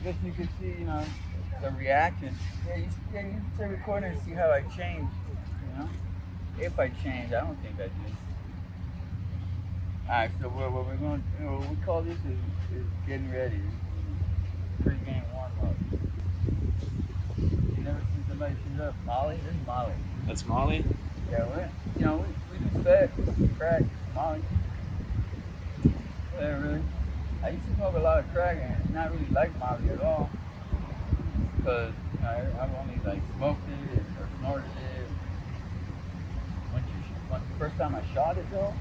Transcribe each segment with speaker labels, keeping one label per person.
Speaker 1: guess you could see, the reaction. Yeah, you take a recording and see how I change, If I change, I don't think I do. Alright, so what we're going to, what we call this is getting ready. Pre-game warm-up. You never seen somebody shoot up Molly? This is Molly.
Speaker 2: That's Molly?
Speaker 1: Yeah, we do fat, crack, Molly. Yeah, really. I used to smoke a lot of crack and not really like Molly at all. Because, I've only smoked it or snorted it. When the first time I shot it though,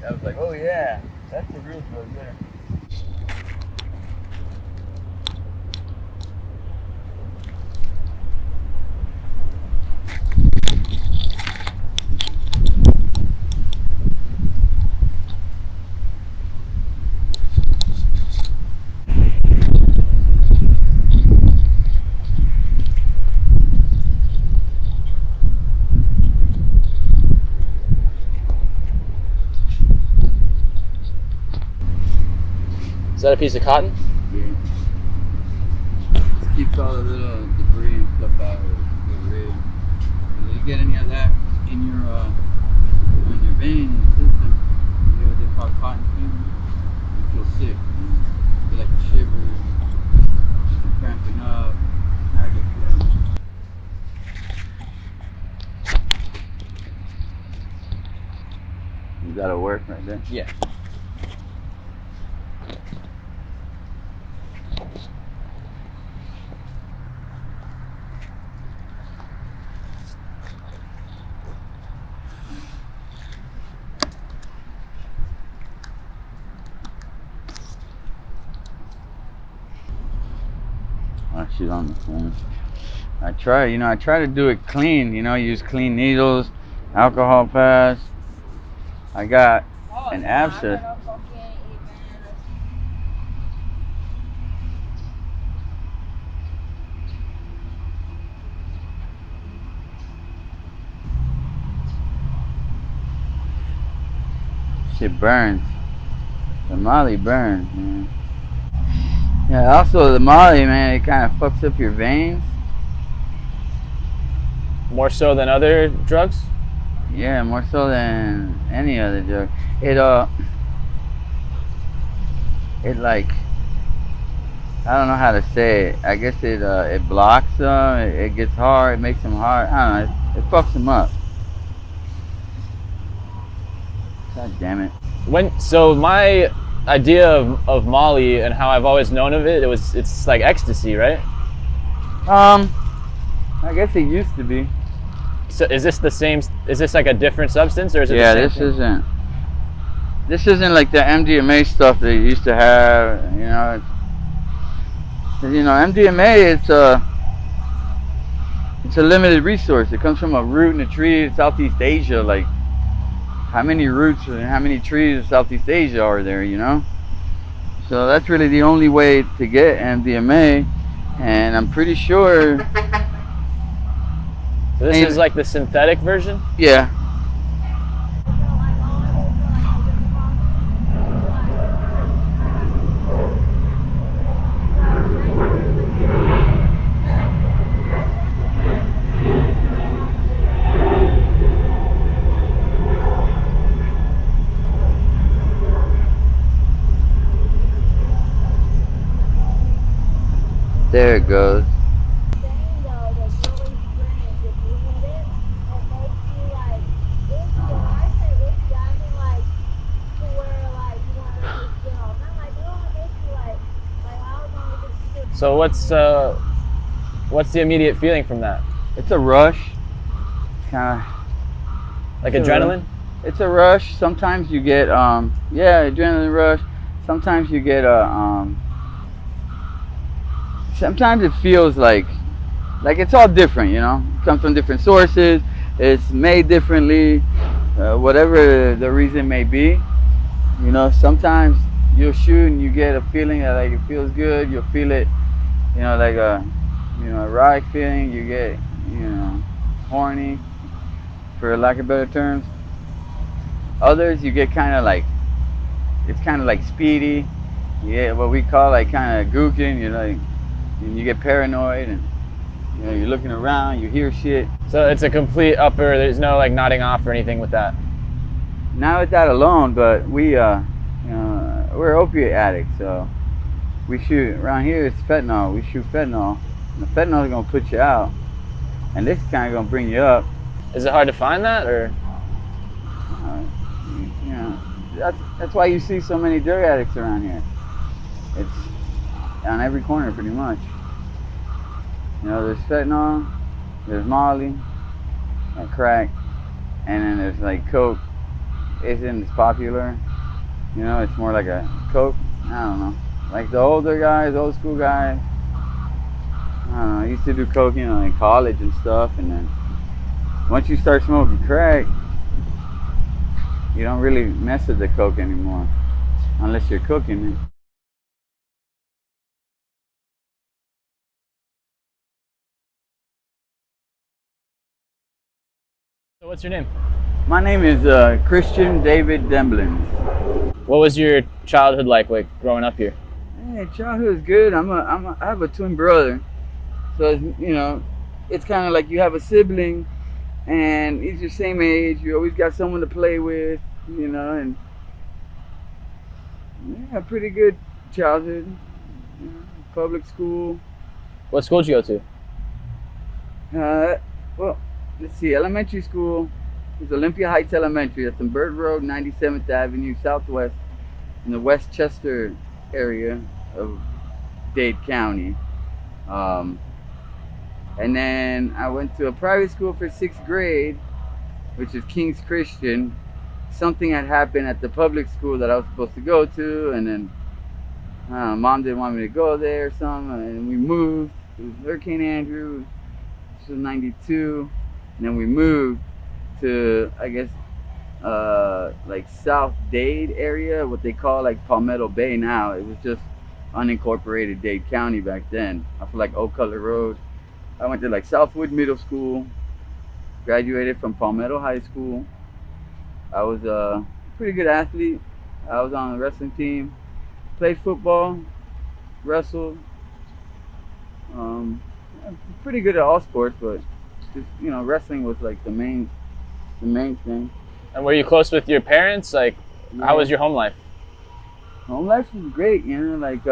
Speaker 1: I was like, oh yeah, that's the real drug there.
Speaker 2: Is that a piece of cotton?
Speaker 1: Yeah. Keeps all the little debris and stuff out of the rig. If you get any of that in your vein, in your system, you know what they call cotton fever? You feel sick. You feel like a shiver, cramping up. How do you feel? You gotta work right there.
Speaker 2: Yeah.
Speaker 1: She's on the phone. I try to do it clean, use clean needles, alcohol pads. I got an abscess. Shit burns. The Molly burns, man. Yeah, also the Molly, man, it kind of fucks up your veins.
Speaker 2: More so than other drugs?
Speaker 1: Yeah, more so than any other drug. It like, I don't know how to say it. I guess it blocks them. It gets hard. It makes them hard. I don't know. It fucks them up. God damn it.
Speaker 2: So my idea of Molly and how I've always known of it, it's like ecstasy, right?
Speaker 1: I guess it used to be.
Speaker 2: So is this the same? Is this like a different substance, or is it?
Speaker 1: Yeah,
Speaker 2: the same thing?
Speaker 1: This isn't like the MDMA stuff that you used to have. MDMA it's a limited resource. It comes from a root in a tree in Southeast Asia. Like, how many roots and how many trees in Southeast Asia are there? So that's really the only way to get MDMA, and I'm pretty sure.
Speaker 2: So this is like the synthetic version?
Speaker 1: Yeah. There it goes.
Speaker 2: So what's the immediate feeling from that?
Speaker 1: It's a rush. It's kind of
Speaker 2: like adrenaline?
Speaker 1: It's a rush. Sometimes you get adrenaline rush. Sometimes you get sometimes it feels like it's all different, It comes from different sources. It's made differently, whatever the reason may be. Sometimes you'll shoot and you get a feeling that it feels good. You'll feel it, like a erotic feeling. You get, horny, for lack of better terms. Others you get it's kind of like speedy. yeah, what we call like kind of gooking. You're like, and you get paranoid, and you know, you're looking around, you hear shit.
Speaker 2: So it's a complete upper. There's no like nodding off or anything with that.
Speaker 1: Not with that alone, but we, you know, we're opiate addicts, so we shoot around here. It's fentanyl. We shoot fentanyl. And the fentanyl is gonna put you out, and this is kind of gonna bring you up.
Speaker 2: Is it hard to find that, or?
Speaker 1: You know, that's why you see so many drug addicts around here. It's on every corner, pretty much. You know, there's fentanyl, there's Molly, and crack, and then there's like coke. Isn't as popular, you know. It's more like a coke. I don't know, like the older guys, old school guys. I don't know. I used to do coke, you know, in college and stuff, and then once you start smoking crack, you don't really mess with the coke anymore, unless you're cooking it.
Speaker 2: So what's your name?
Speaker 1: My name is Christian David Demblins.
Speaker 2: What was your childhood like growing up here?
Speaker 1: Hey, childhood is good. I have a twin brother, so it's, you know, it's kind of like you have a sibling, and he's your same age. You always got someone to play with, you know, and yeah, pretty good childhood. You know, public school.
Speaker 2: What school did you go to?
Speaker 1: Well, let's see. Elementary school was Olympia Heights Elementary. That's on Bird Road, 97th Avenue, Southwest, in the Westchester area of Dade County. And then I went to a private school for 6th grade, which is King's Christian. Something had happened at the public school that I was supposed to go to, and then Mom didn't want me to go there or something, and we moved. It was Hurricane Andrew, this was 92, and then we moved to, I guess, like South Dade area, what they call like Palmetto Bay now. It was just unincorporated Dade County back then. I feel like Oak Color Road. I went to like Southwood Middle School, graduated from Palmetto High School. I was a pretty good athlete. I was on the wrestling team, played football, wrestled. Pretty good at all sports, but just, you know, wrestling was like the main thing.
Speaker 2: And were you close with your parents? Like,
Speaker 1: Yeah.
Speaker 2: how was your home life?
Speaker 1: Home life was great, you know, like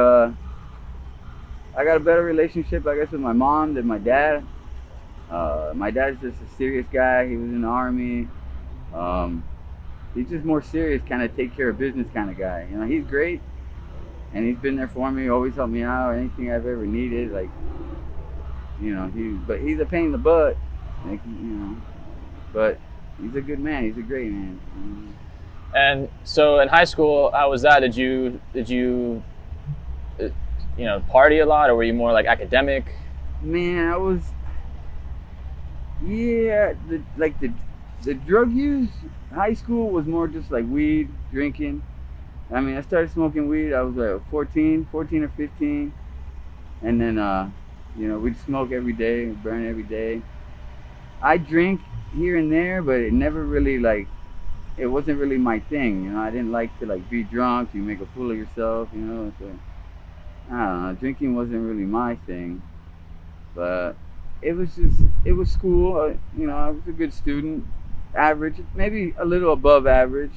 Speaker 1: I got a better relationship, I guess, with my mom than my dad. My dad's just a serious guy. He was in the Army. He's just more serious, kind of take care of business kind of guy. You know, he's great, and he's been there for me, always helped me out, anything I've ever needed. Like, you know, but he's a pain in the butt, like, you know, but he's a good man. He's a great man.
Speaker 2: And so in high school, how was that? Did you you know, party a lot, or were you more like academic?
Speaker 1: Man, I was, yeah, the drug use, high school was more just like weed, drinking. I mean, I started smoking weed, I was like 14 or 15. And then, you know, we'd smoke every day, burn every day. I drink here and there, but it never really like, it wasn't really my thing. You know, I didn't like to like be drunk, you make a fool of yourself, you know. So, I don't know, drinking wasn't really my thing. But it was school. You know, I was a good student, average, maybe a little above average.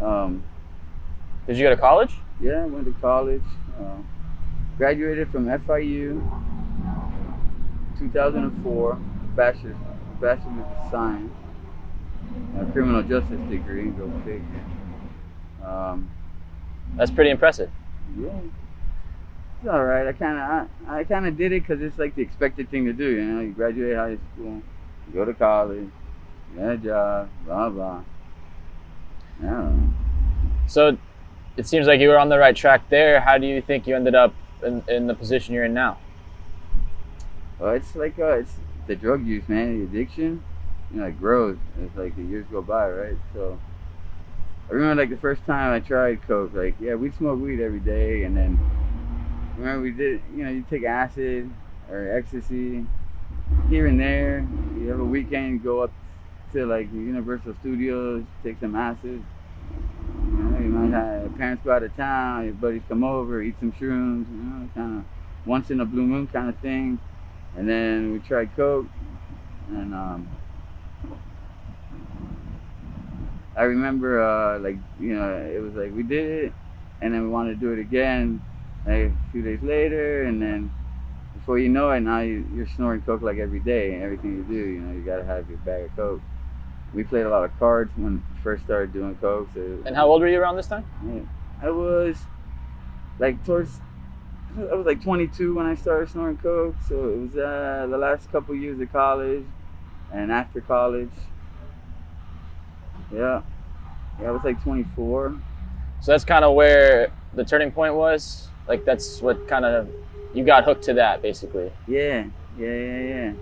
Speaker 2: Did you go to college?
Speaker 1: Yeah, I went to college. Graduated from FIU, 2004, bachelor's of science, criminal justice degree. Go figure.
Speaker 2: That's pretty impressive.
Speaker 1: Yeah, it's all right. I kind of did it because it's like the expected thing to do. You know, you graduate high school, you go to college, you get a job, blah blah. I don't know.
Speaker 2: So it seems like you were on the right track there. How do you think you ended up in the position you're in now?
Speaker 1: Well, it's like it's the drug use, man, the addiction. You know, it grows as like the years go by, right? So I remember like the first time I tried coke, like, yeah, we smoked weed every day, and then remember we did, you know, you take acid or ecstasy here and there. You have a weekend, you go up to like the Universal Studios, take some acid. You know, you might parents go out of town, your buddies come over, eat some shrooms, you know, kind of once in a blue moon kind of thing. And then we tried coke, and I remember like, you know, it was like we did it, and then we wanted to do it again like a few days later, and then before you know it, now you're snorting coke like every day, and everything you do, you know, you gotta have your bag of coke. We played a lot of cards when we first started doing coke. So,
Speaker 2: And how old were you around this time?
Speaker 1: yeah, I was like I was like 22 when I started snorting coke, so it was the last couple years of college and after college. Yeah, I was like 24.
Speaker 2: So that's kind of where the turning point was? Like that's what kind of, you got hooked to that basically?
Speaker 1: Yeah. And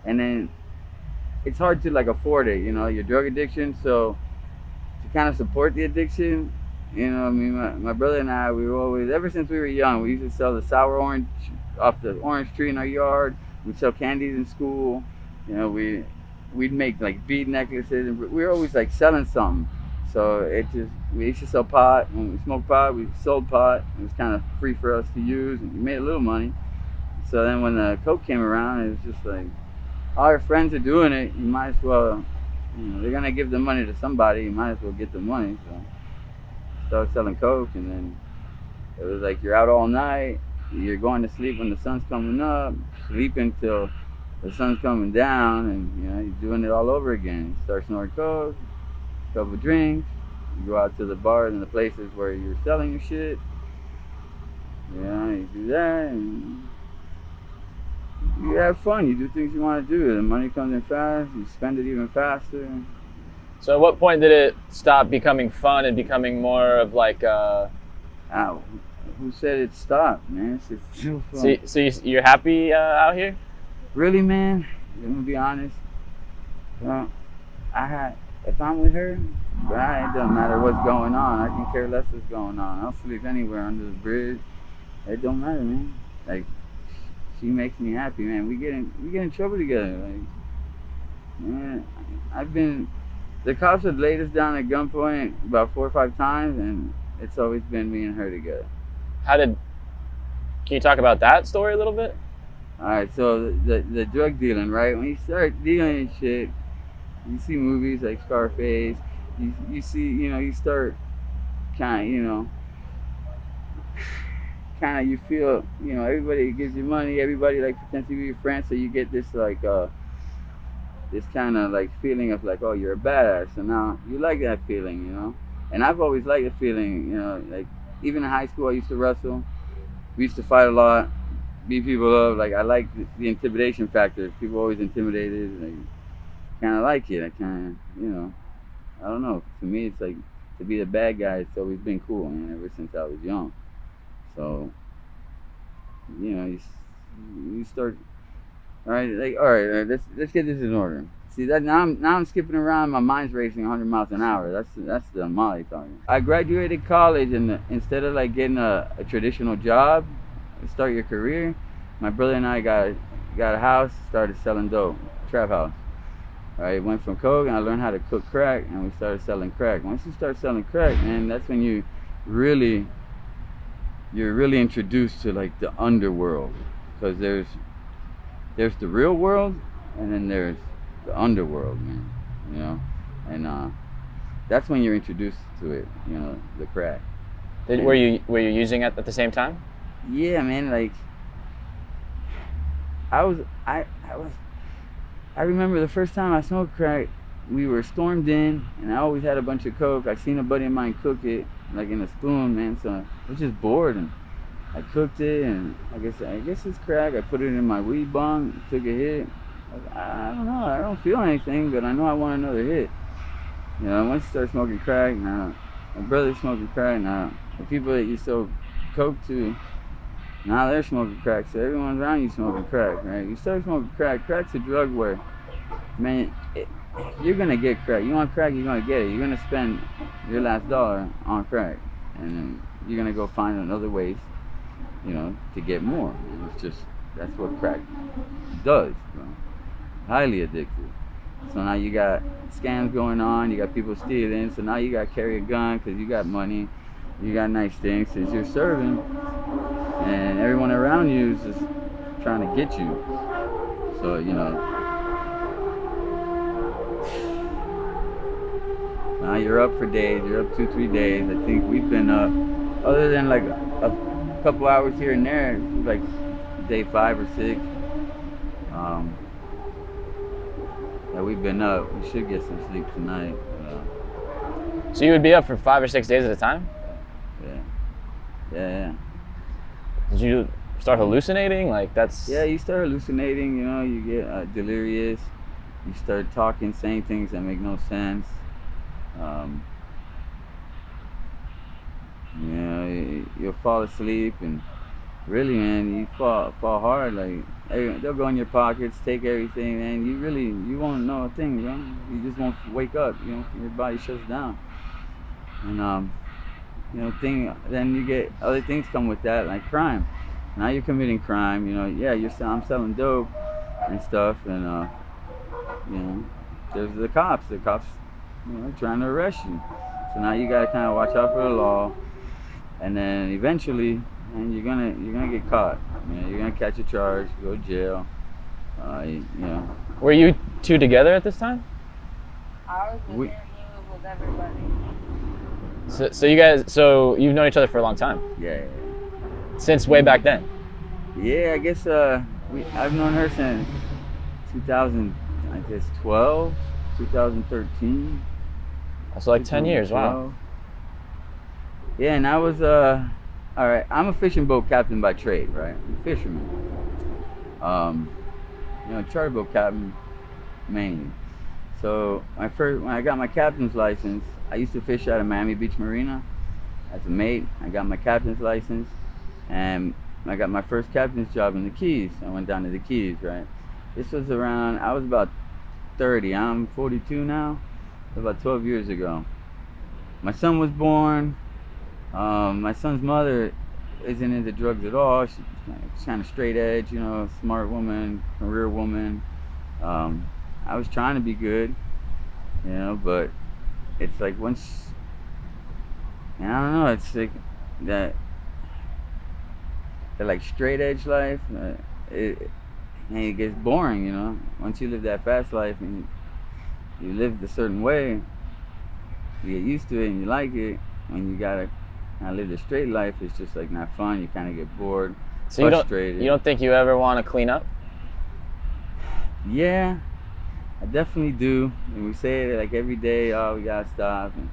Speaker 1: then it's hard to like afford it, you know, your drug addiction, so to kind of support the addiction, you know, I mean, my brother and I, we were always, ever since we were young, we used to sell the sour orange off the orange tree in our yard. We'd sell candies in school. You know, we'd make like bead necklaces, and we were always like selling something. So we used to sell pot. When we smoked pot, we sold pot. It was kind of free for us to use, and we made a little money. So then when the coke came around, it was just like, all your friends are doing it, you might as well, you know, they're gonna give the money to somebody, you might as well get the money. So started selling coke, and then it was like you're out all night, you're going to sleep when the sun's coming up, sleeping till the sun's coming down, and you know, you're doing it all over again. You start snorting coke, a couple drinks, you go out to the bars and the places where you're selling your shit. Yeah, you do that, and you have fun, you do things you want to do. The money comes in fast, you spend it even faster.
Speaker 2: So at what point did it stop becoming fun and becoming more of like
Speaker 1: who said it stopped, man? It's still fun.
Speaker 2: So you're happy out here?
Speaker 1: Really, man? Let me be honest. Well, if I'm with her, it doesn't matter what's going on. I can care less what's going on. I'll sleep anywhere under the bridge. It don't matter, man. Like, she makes me happy, man. We get in trouble together. Like, man, the cops have laid us down at gunpoint about 4 or 5 times, and it's always been me and her together.
Speaker 2: Can you talk about that story a little bit?
Speaker 1: All right, so the drug dealing, right? When you start dealing in shit, you see movies like Scarface. You see, you know, you start kind of, you know, you feel, you know, everybody gives you money, everybody like pretends to be your friend, so you get this like this kind of like feeling of like, oh, you're a badass, and now you like that feeling, you know. And I've always liked the feeling, you know, like even in high school I used to wrestle, we used to fight a lot, beat people up. Like I like the intimidation factor. People always intimidated, like kind of like it. I kind of, you know, I don't know, to me it's like to be the bad guy, it's always been cool, man, ever since I was young. So, you know, you start, all right, let's get this in order. See that now I'm skipping around, my mind's racing 100 miles an hour. That's the Molly talking. I graduated college, and instead of like getting a traditional job, start your career, my brother and I got a house, started selling dope, trap house. All right, went from coke, and I learned how to cook crack, and we started selling crack. Once you start selling crack, man, that's when you're really introduced to like the underworld, because there's the real world, and then there's the underworld, man, you know, and that's when you're introduced to it, you know, the crack.
Speaker 2: Were you using it at the same time?
Speaker 1: Yeah, man, like I remember the first time I smoked crack, we were stormed in, and I always had a bunch of coke. I seen a buddy of mine cook it, like in a spoon, man, so I was just bored, and I cooked it, and I guess it's crack. I put it in my weed bong, took a hit. I don't know, I don't feel anything, but I know I want another hit. You know, once you start smoking crack, now my brother's smoking crack, now the people that you sold coke to, now they're smoking crack, so everyone's around you smoking crack, right? You start smoking crack. Crack's a drug where, man, you're gonna get crack. You want crack, you're gonna get it. You're gonna spend your last dollar on crack, and then you're gonna go find another ways, you know, to get more. And it's just, that's what crack does, bro. Highly addictive. So now you got scams going on, you got people stealing, so now you got to carry a gun because you got money. you got nice things since you're serving, and everyone around you is just trying to get you. So, you know, now you're up for days, you're up 2-3 days. I think we've been up, other than like a couple hours here and there, like day 5 or 6. Yeah, we've been up. We should get some sleep tonight.
Speaker 2: So you would be up for 5 or 6 days at a time?
Speaker 1: Yeah.
Speaker 2: Did you start hallucinating? Like that's...
Speaker 1: Yeah, you start hallucinating, you know, you get delirious. You start talking, saying things that make no sense. You know, you'll fall asleep, and really, man, you fall hard. Like, they'll go in your pockets, take everything, man. You won't know a thing, you know. You just won't wake up, you know. Your body shuts down, and you know, then you get other things come with that, like crime. Now you're committing crime, you know. Yeah, I'm selling dope and stuff, and you know, there's the cops, you know, trying to arrest you. So now you gotta kind of watch out for the law, and then eventually, and you're gonna get caught. You know, you're gonna catch a charge, go to jail. You know.
Speaker 2: Were you two together at this time?
Speaker 3: I was with him, he was with everybody.
Speaker 2: So you guys, so you've known each other for a long time?
Speaker 1: Yeah.
Speaker 2: Since way back then?
Speaker 1: Yeah, I guess I've known her since 2012, 2013.
Speaker 2: So like 10 years, wow.
Speaker 1: Yeah, and I was, all right, I'm a fishing boat captain by trade, right? I'm a fisherman. You know, charter boat captain mainly. So when I got my captain's license, I used to fish out of Miami Beach Marina as a mate. I got my captain's license, and I got my first captain's job in the Keys. I went down to the Keys, right? This was around, I was about 30. I'm 42 now. About 12 years ago. My son was born. My son's mother isn't into drugs at all. She's kind of straight edge, you know, smart woman, career woman. I was trying to be good, you know, but it's like once, and I don't know, it's like that like straight edge life, it gets boring, you know. Once you live that fast life and you live a certain way, you get used to it and you like it. When you gotta kind of live the straight life, it's just like not fun. You kind of get bored,
Speaker 2: so
Speaker 1: frustrated.
Speaker 2: You don't think you ever want to clean up?
Speaker 1: Yeah, I definitely do. And we say it like every day, oh, we gotta stop. And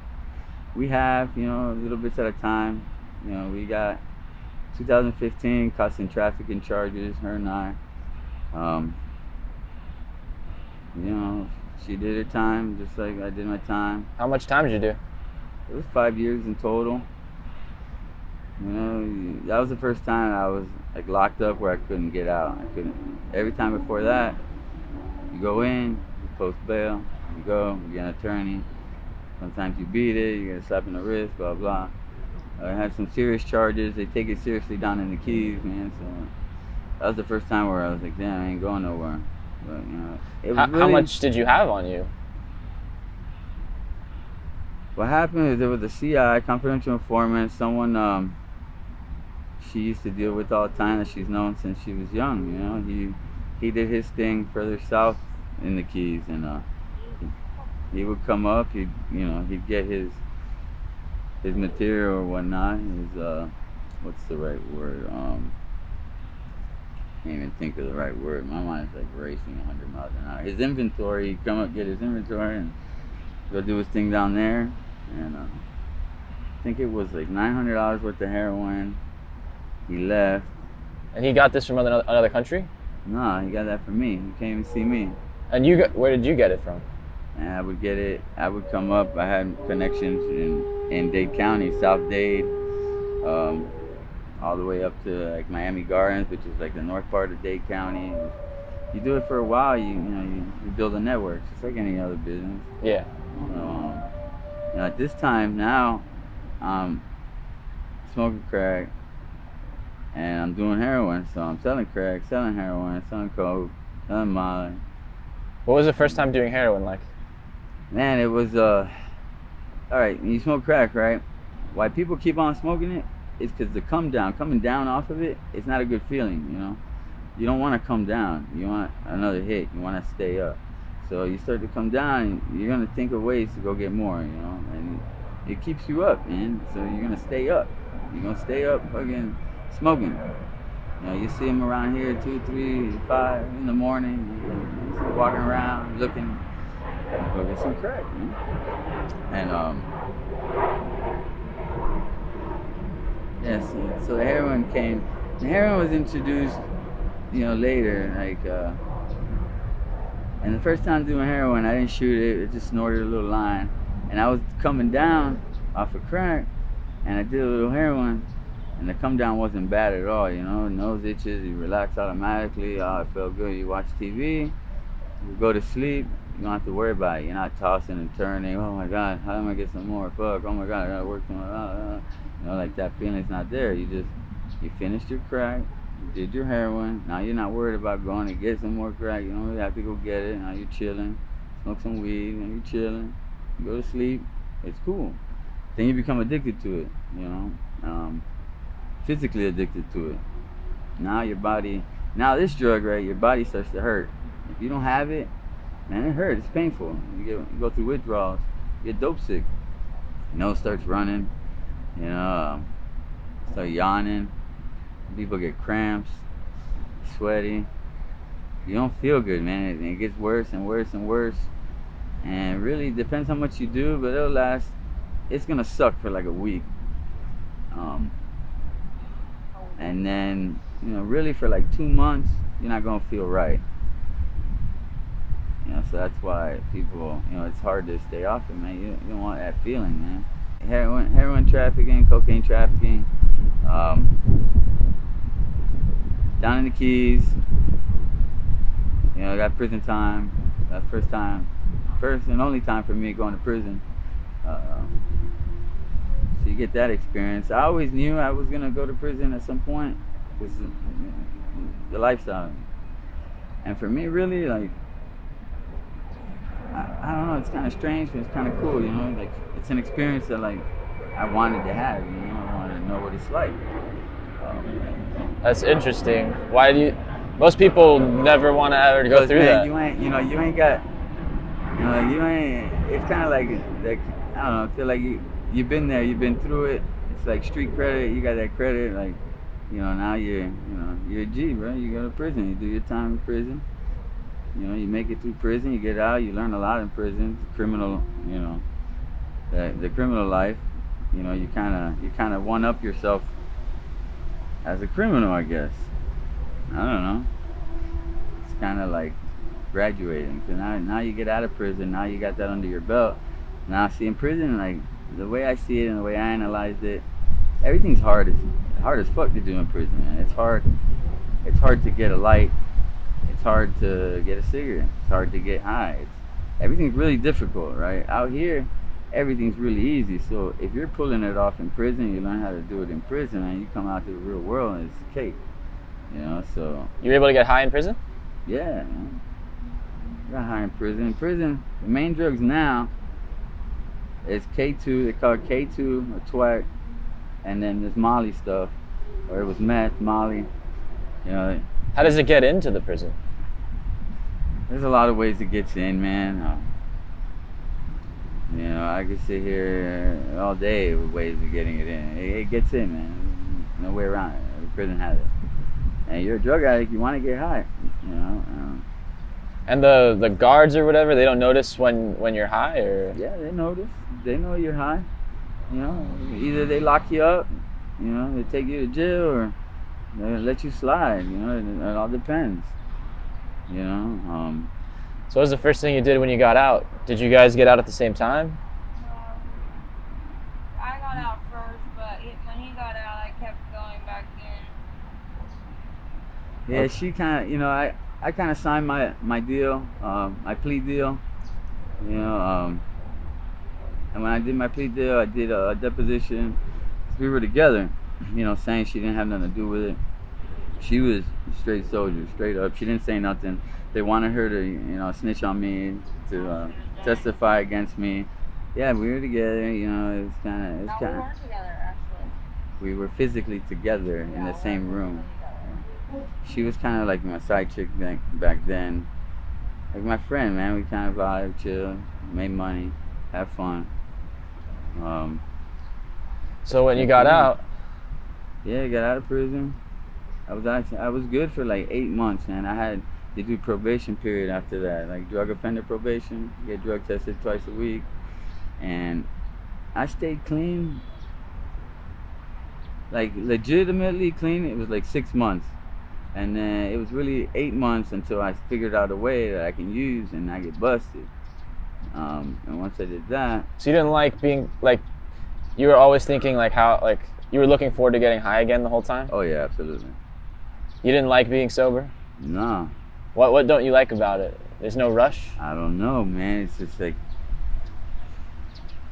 Speaker 1: we have, you know, little bits at a time. You know, we got 2015 cussing trafficking charges, her and I. You know, she did her time just like I did my time.
Speaker 2: How much time did you do?
Speaker 1: It was 5 years in total. You know, that was the first time I was like locked up where I couldn't get out. I couldn't. Every time before that, you go in, you post bail, you go, you get an attorney. Sometimes you beat it, you get a slap in the wrist, blah blah. I had some serious charges. They take it seriously down in the Keys, man. So that was the first time where I was like, damn, I ain't going nowhere. But you know, it was really,
Speaker 2: how much did you have on you?
Speaker 1: What happened is there was a CI, confidential informant, someone she used to deal with all the time that she's known since she was young. You know, he did his thing further south in the Keys, and he would come up. He'd get his material or whatnot. His what's the right word? Can't even think of the right word. My mind's like racing 100 miles an hour. His inventory. He'd come up, get his inventory, and go do his thing down there. And I think it was like $900 worth of heroin. He left.
Speaker 2: And he got this from another country?
Speaker 1: No, he got that from me. He came and see me.
Speaker 2: And where did you get it from?
Speaker 1: And I would get it. I would come up. I had connections in Dade County, South Dade, all the way up to like Miami Gardens, which is like the north part of Dade County. You do it for a while, you build a network, just like any other business.
Speaker 2: Yeah.
Speaker 1: You know, at this time now, I'm smoking crack, and I'm doing heroin. So I'm selling crack, selling heroin, selling coke, selling Molly.
Speaker 2: What was the first time doing heroin like?
Speaker 1: Man, it was all right. You smoke crack, right? why people keep on smoking it is because the coming down off of it, it's not a good feeling, you know. You don't want to come down. You want another hit. You want to stay up. So you start to come down, you're going to think of ways to go get more, you know. And it keeps you up, man. So you're going to stay up. You're going to stay up fucking smoking. You know, you see them around here 2, 3, 5 in the morning. You're walking around looking. Go get some crack, man. And, yes, so the heroin came. The heroin was introduced, you know, later, like, and the first time doing heroin, I didn't shoot it, I just snorted a little line. And I was coming down off of crack, and I did a little heroin, and the come down wasn't bad at all, you know, nose itches, you relax automatically, oh, it felt good, you watch TV, you go to sleep, you don't have to worry about it, you're not tossing and turning, oh my God, how am I get some more, fuck, oh my God, I gotta work tomorrow, you know, like that feeling's not there, you finished your crack, you did your heroin, now you're not worried about going to get some more crack, you don't have to go get it, now you're chilling, smoke some weed, and you're chilling, you go to sleep, it's cool. Then you become addicted to it, you know, physically addicted to it. Now your body, now this drug, right, your body starts to hurt. If you don't have it, man, it hurts, it's painful. You go through withdrawals, you get dope sick. Your nose starts running, you know, start yawning. People get cramps, sweaty. You don't feel good, man. It gets worse and worse and worse. And really depends how much you do, but it'll last. It's gonna suck for like a week. And then, you know, really for like 2 months, you're not gonna feel right. You know, so that's why people, you know, it's hard to stay off it, man. You don't want that feeling, man. Heroin trafficking, cocaine trafficking, down in the Keys, you know, got prison time. That first and only time for me going to prison. So you get that experience. I always knew I was gonna go to prison at some point, because the lifestyle. And for me, really, like, I don't know, it's kind of strange, but it's kind of cool, you know, like, it's an experience that, like, I wanted to have, you know, I wanted to know what it's like.
Speaker 2: That's interesting. Why do you, most people never want to ever go through that.
Speaker 1: You ain't got, you know, it's kind of like, I don't know, I feel like you've been there, you've been through it. It's like street credit, you got that credit, like, you know, now you're a G, bro. You go to prison, you do your time in prison. You know, you make it through prison, you get out, you learn a lot in prison. Criminal, you know, the criminal life, you know, you kind of one up yourself as a criminal, I guess. I don't know. It's kind of like graduating. Cause now you get out of prison, now you got that under your belt. Now, see, in prison, like, the way I see it and the way I analyzed it, everything's hard as fuck to do in prison, man. It's hard to get a light. It's hard to get a cigarette. It's hard to get high. Everything's really difficult, right? Out here, everything's really easy. So if you're pulling it off in prison, you learn how to do it in prison, and you come out to the real world and it's cake. You know, so.
Speaker 2: You were able to get high in prison?
Speaker 1: Yeah, man. Got high in prison. In prison, the main drugs now is K2, they call it K2 or twac, and then there's Molly stuff, or it was meth, Molly, you know.
Speaker 2: How does it get into the prison?
Speaker 1: There's a lot of ways it gets in, man. You know, I could sit here all day with ways of getting it in. It gets in, man. No way around it. The prison has it. And you're a drug addict, you want to get high, you know.
Speaker 2: And the guards or whatever, they don't notice when you're high, or? Yeah,
Speaker 1: they notice. They know you're high. You know, either they lock you up, you know, they take you to jail, or they let you slide. You know, it all depends. You know.
Speaker 2: So what was the first thing you did when you got out? Did you guys get out at the same time?
Speaker 3: I got out first, but when he got out, I kept going back in.
Speaker 1: Yeah, she kind of, you know, I kind of signed my deal, my plea deal, you know, and when I did my plea deal, I did a deposition. We were together, you know, saying she didn't have nothing to do with it. She was a straight soldier, straight up. She didn't say nothing. They wanted her to, you know, snitch on me, to testify against me. Yeah, we were together. You know, it was kind of,
Speaker 3: No, we weren't together actually.
Speaker 1: we were physically together in
Speaker 3: Yeah,
Speaker 1: the
Speaker 3: we
Speaker 1: same
Speaker 3: weren't
Speaker 1: room.
Speaker 3: together.
Speaker 1: She was kind of like my side chick back then. Like my friend, man. We kind of vibe, chill, made money, have fun. Um,
Speaker 2: So when you
Speaker 1: that's
Speaker 2: got
Speaker 1: it.
Speaker 2: out,
Speaker 1: Yeah, got out of prison. I was good for like 8 months, man. I had to do probation period after that, like drug offender probation. Get drug tested twice a week, and I stayed clean, like legitimately clean. It was like 6 months, and then it was really 8 months until I figured out a way that I can use and not get busted. And once I did that,
Speaker 2: so you didn't like being like, you were always thinking like how, like you were looking forward to getting high again the whole time?
Speaker 1: oh yeah, absolutely.
Speaker 2: You didn't like being sober?
Speaker 1: Nah,
Speaker 2: What don't you like about it? There's no rush?
Speaker 1: I don't know, man. It's just like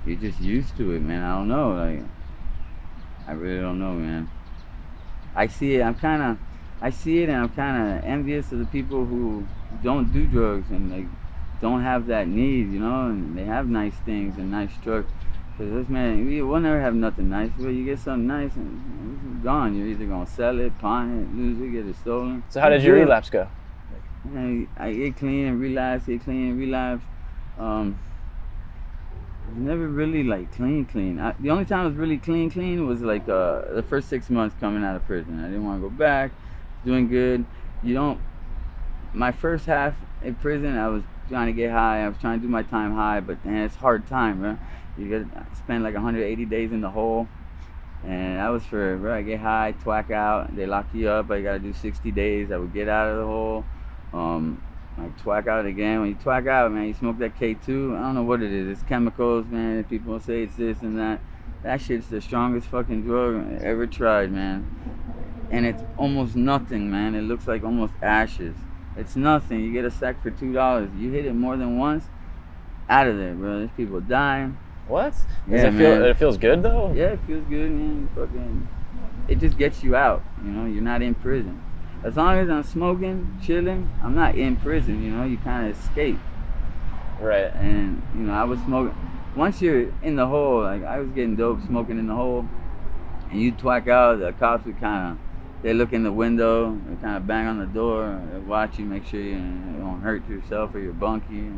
Speaker 1: you're just used to it, man. I don't know, like I really don't know, man. I see it. I see it, and I'm kind of envious of the people who don't do drugs and like don't have that need, you know, and they have nice things and nice drugs. Cause this man, we'll never have nothing nice. But you get something nice and it's gone. You're either gonna sell it, pawn it, lose it, get it stolen.
Speaker 2: So how did your relapse go?
Speaker 1: I get clean and relapse, get clean and relapse. Never really like clean. The only time I was really clean was like the first 6 months coming out of prison. I didn't want to go back. Doing good. You don't. My first half in prison, I was trying to get high. I was trying to do my time high, but man, it's hard time, bro. You got to spend like 180 days in the hole, and that was for, bro. I get high, twack out. They lock you up. I gotta do 60 days. I would get out of the hole. I twack out again. When you twack out, man, you smoke that K2. I don't know what it is. It's chemicals, man. People say it's this and that. That shit's the strongest fucking drug I ever tried, man. And it's almost nothing, man. It looks like almost ashes. It's nothing. You get a sack for $2. You hit it more than once, out of there, bro. There's people dying.
Speaker 2: What?
Speaker 1: Yeah,
Speaker 2: Does it feel?
Speaker 1: man.
Speaker 2: It feels good though.
Speaker 1: Yeah, it feels good, man. Fucking, it just gets you out. You know, you're not in prison. As long as I'm smoking, chilling, I'm not in prison. You know, you kind of escape.
Speaker 2: Right.
Speaker 1: And you know, I was smoking. Once you're in the hole, like I was getting dope smoking in the hole, and you twack out, the cops would kind of, they look in the window, they kind of bang on the door, they watch you, make sure you don't hurt yourself or your bunkie.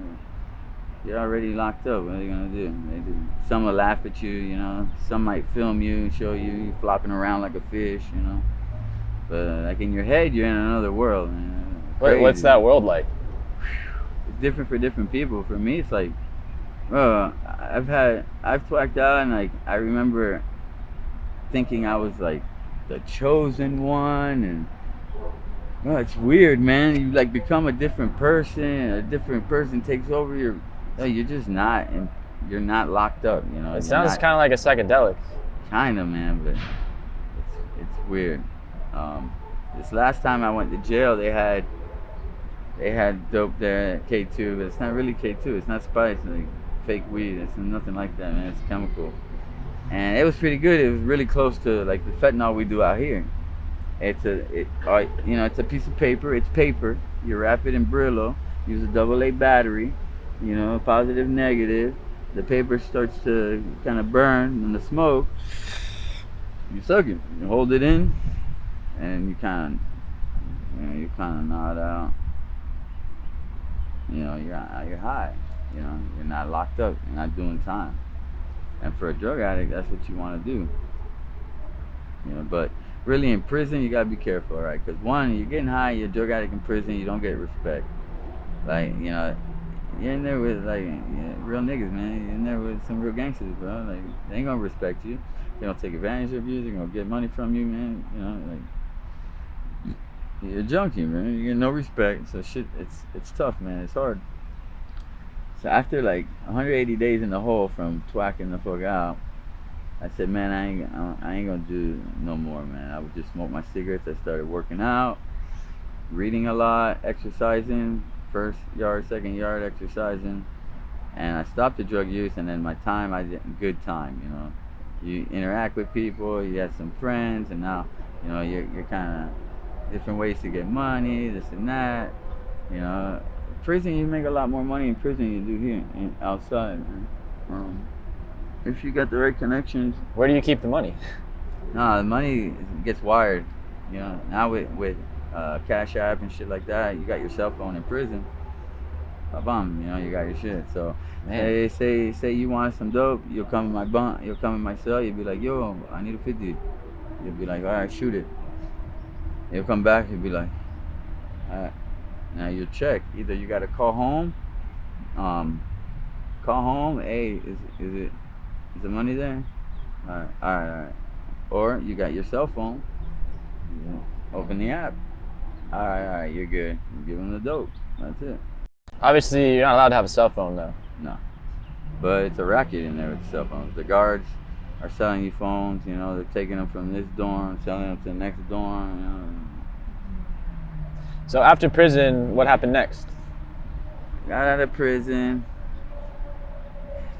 Speaker 1: You're already locked up. What are they gonna do? Some will laugh at you, you know. Some might film you and show you flopping around like a fish, you know. But like in your head, you're in another world, man.
Speaker 2: What's that world like?
Speaker 1: It's different for different people. For me, it's like, I've twacked out, and like I remember thinking I was like the chosen one, and it's weird, man. You like become a different person. A different person takes over your. You're just not, and you're not locked up. You know.
Speaker 2: It sounds kind of like a psychedelic.
Speaker 1: Kind of, man, but it's weird. This last time I went to jail, they had dope there, K2, but it's not really K2. It's not spice, like fake weed. It's nothing like that, man. It's chemical, and it was pretty good. It was really close to like the fentanyl we do out here. It's a piece of paper. It's paper. You wrap it in Brillo. Use a AA battery. You know, positive, negative. The paper starts to kind of burn in the smoke. You suck it. You hold it in, and you kind of nod out. You know, you're high. You know, you're not locked up. You're not doing time. And for a drug addict, that's what you want to do. You know, but really in prison, you gotta be careful, right? Because one, you're getting high, you're a drug addict in prison, you don't get respect. Like, you know, you're in there with like real niggas, man. You're in there with some real gangsters, bro. Like, they ain't gonna respect you. They gonna take advantage of you. They're gonna get money from you, man. You know, like you're a junkie, man. You get no respect. So shit, it's tough, man. It's hard. So after like 180 days in the hole from twacking the fuck out, I said, man, I ain't gonna do no more, man. I would just smoke my cigarettes. I started working out, reading a lot, exercising, first yard, second yard exercising, and I stopped the drug use. And then my time, I did good time, you know. You interact with people, you have some friends, and now, you know, you're kind of different ways to get money, this and that, you know. Prison, you make a lot more money in prison than you do here outside, man. If you got the right connections.
Speaker 2: Where do you keep the money?
Speaker 1: Nah, the money gets wired. You know, now with Cash App and shit like that, you got your cell phone in prison. Bum, you know, you got your shit. So,
Speaker 2: Man.
Speaker 1: say you want some dope, you'll come in my bunk, you'll come in my cell. You'll be like, yo, I need a 50. You'll be like, all right, shoot it. You'll come back. You'll be like, all right. Now you'll check. Either you gotta call home. Call home. Hey, is the money there? All right, all right, all right. Or you got your cell phone. Open the app. All right, you're good. You give them the dope. That's it.
Speaker 2: Obviously, you're not allowed to have a cell phone, though.
Speaker 1: No. But it's a racket in there with the cell phones. The guards are selling you phones. You know, they're taking them from this dorm, selling them to the next dorm. You know.
Speaker 2: So after prison, what happened next?
Speaker 1: Got out of prison.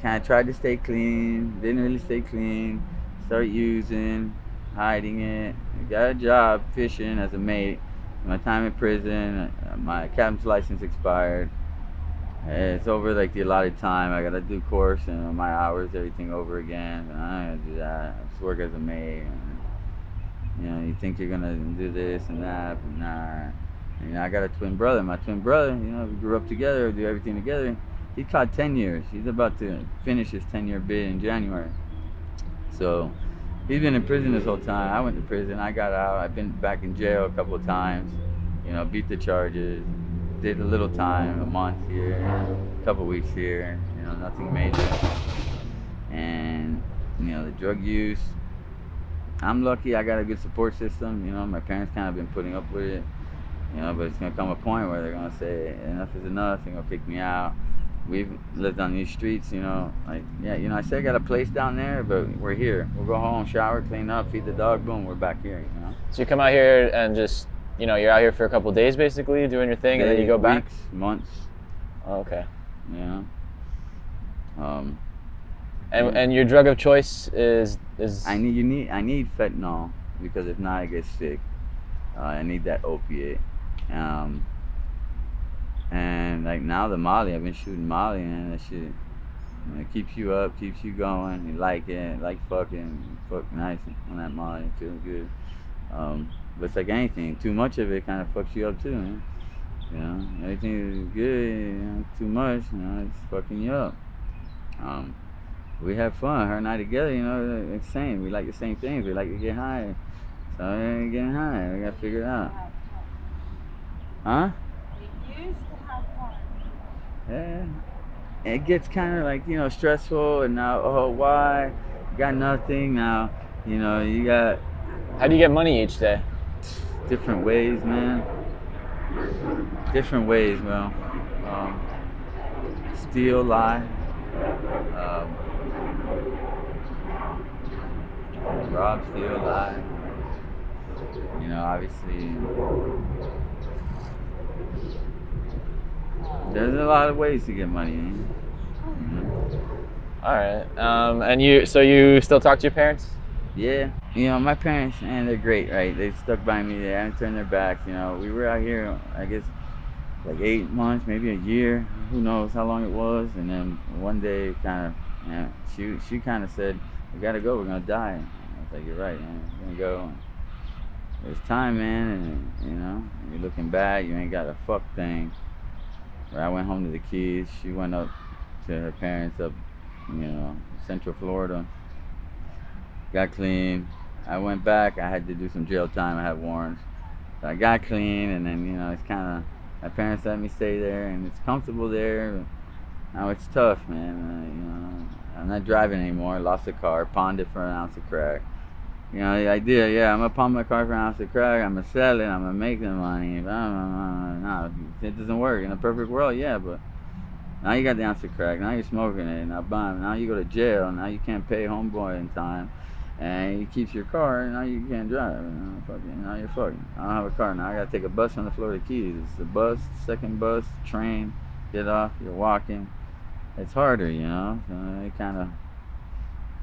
Speaker 1: Kind of tried to stay clean. Didn't really stay clean. Started using, hiding it. Got a job fishing as a mate. My time in prison, my captain's license expired. It's over like the allotted time. I gotta do course and my hours, everything over again. And I don't gotta do that. I just work as a mate. And, you know, you think you're gonna do this and that, but nah. You know, I got a twin brother. My twin brother, you know, we grew up together, do everything together. He caught 10 years. He's about to finish his 10-year bid in January. So he's been in prison this whole time. I went to prison. I got out. I've been back in jail a couple of times. You know, beat the charges. Did a little time, a month here, a couple of weeks here. You know, nothing major. And you know, the drug use. I'm lucky. I got a good support system. You know, my parents kind of been putting up with it. You know, but it's gonna come a point where they're gonna say enough is enough. They're gonna kick me out. We've lived on these streets, you know, like, yeah, you know, I said I got a place down there, but we're here. We'll go home, shower, clean up, feed the dog, boom, we're back here, you know.
Speaker 2: So you come out here and just, you know, you're out here for a couple of days basically doing your thing, and then you go back?
Speaker 1: Weeks, months.
Speaker 2: Oh, okay.
Speaker 1: Yeah.
Speaker 2: And your drug of choice is
Speaker 1: I need fentanyl, because if not I get sick. I need that opiate. And like now the Molly, I've been shooting Molly, and that shit, you know, it keeps you up, keeps you going. You like it, like fuck nice on that Molly, it feels good. But it's like anything, too much of it kind of fucks you up too, man. You know, everything is good, you know, too much, you know, it's fucking you up. We have fun, her and I together, you know, it's the same. We like the same things, we like to get high. So we're getting high, we gotta figure it out. Huh?
Speaker 3: We used to have fun.
Speaker 1: Yeah. It gets kind of like, you know, stressful, and now, oh, why? Got nothing now, you know, you got
Speaker 2: How do you get money each day?
Speaker 1: different ways, man. Different ways, man. Steal, lie. Rob, steal, lie. You know, obviously, there's a lot of ways to get money. You know?
Speaker 2: All right. And you still talk to your parents?
Speaker 1: Yeah. You know, my parents, man, they're great, right? They stuck by me. They haven't turned their backs. You know, we were out here, I guess, like 8 months, maybe a year. Who knows how long it was? And then one day, kind of, you know, she kind of said, "We gotta go. We're gonna die." And I was like, "You're right, man. We're gonna go." It's time, man, and you know, you're looking back. You ain't got a fuck thing. I went home to the kids. She went up to her parents up, you know, Central Florida. Got clean. I went back. I had to do some jail time. I had warrants. So I got clean, and then, you know, it's kind of, my parents let me stay there, and it's comfortable there. But now it's tough, man. You know, I'm not driving anymore. I lost a car, pawned it for an ounce of crack. You know, the idea, yeah, I'm gonna pawn my car for an ounce of crack. I'm gonna sell it. I'm gonna make the money. No, it doesn't work. In a perfect world, yeah, but now you got the ounce of crack. Now you're smoking it. Now, bam. Now you go to jail. Now you can't pay homeboy in time. And he keeps your car, and now you can't drive. You know, now you're fucking. I don't have a car now. I gotta take a bus from the Florida Keys. It's the bus, second bus, train, get off. You're walking. It's harder, you know. So it kind of.